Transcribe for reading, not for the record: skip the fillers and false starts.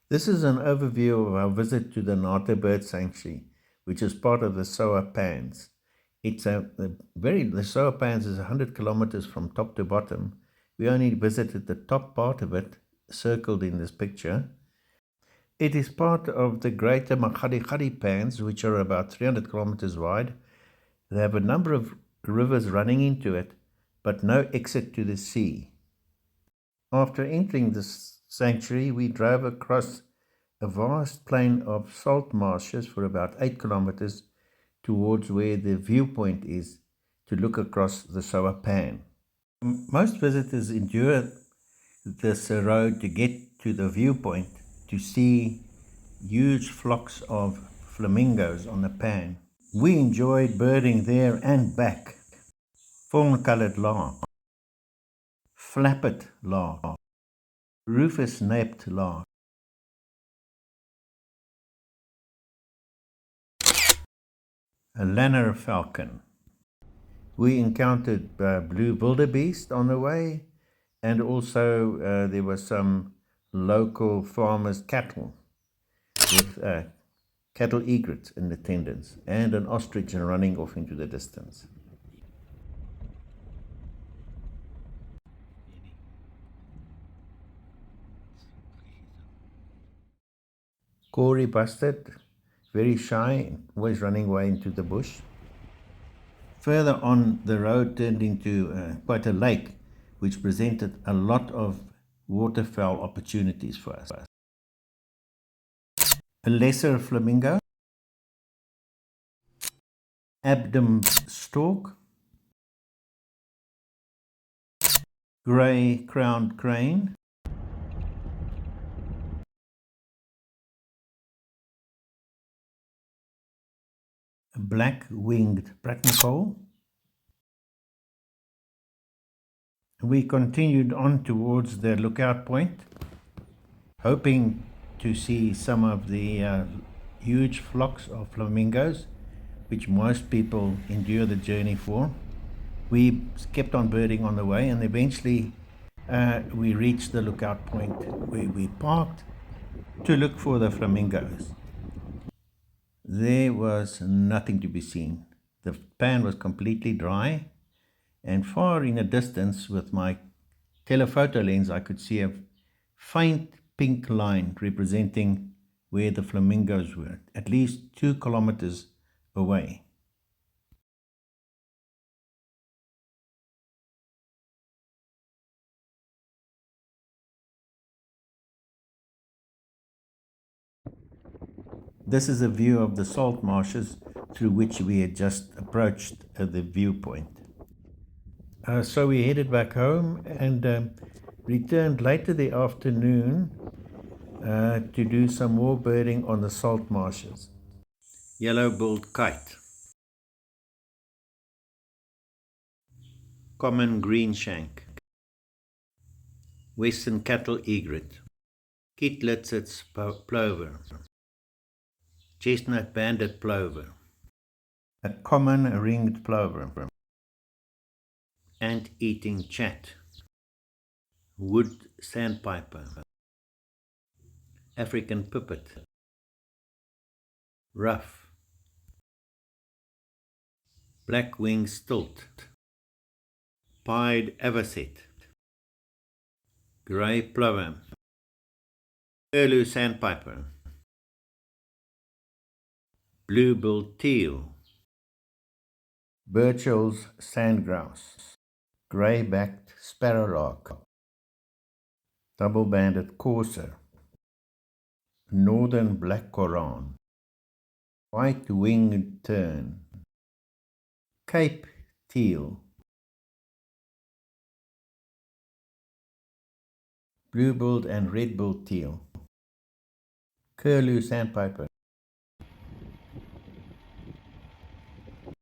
This is an overview of our visit to the Nata Bird Sanctuary, which is part of the Soa Pans. The Soa Pans is 100 kilometers from top to bottom. We only visited the top part of it, circled in this picture. It is part of the greater Makgadikgadi Pans, which are about 300 kilometers wide. They have a number of rivers running into it, but no exit to the sea. After entering this sanctuary, we drove across a vast plain of salt marshes for about 8 kilometers towards where the viewpoint is to look across the Soa Pan. Most visitors endure this road to get to the viewpoint to see huge flocks of flamingos on the pan. We enjoyed birding there and back. Fawn-colored lark, flappet lark, rufous-naped lark, a lanner falcon. We encountered blue wildebeest on the way, and also there were some local farmers' cattle with cattle egrets in attendance and an ostrich running off into the distance. Corey busted, very shy, always running away into the bush. Further on, the road turned into quite a lake, which presented a lot of waterfowl opportunities for us. A lesser flamingo, Abdom stork, grey-crowned crane, a black-winged pratinpole. We continued on towards the lookout point, hoping to see some of the huge flocks of flamingos, which most people endure the journey for. We kept on birding on the way, and eventually we reached the lookout point where we parked to look for the flamingos. There was nothing to be seen. The pan was completely dry, and far in the distance with my telephoto lens I could see a faint pink line representing where the flamingos were, at least 2 kilometers away. This is a view of the salt marshes through which we had just approached the viewpoint. So we headed back home and returned later the afternoon to do some more birding on the salt marshes. Yellow-billed kite, common greenshank, western cattle egret, Kietlitz's plover, chestnut-banded plover, a common ringed plover, ant-eating chat, wood sandpiper, African pipit, ruff, black-winged stilt, pied avocet, grey plover, curlew sandpiper, blue-billed teal, Burchell's sandgrouse, grey-backed sparrowlark, double-banded courser, northern black coran, white-winged tern, Cape teal, blue-billed and red-billed teal, curlew sandpiper,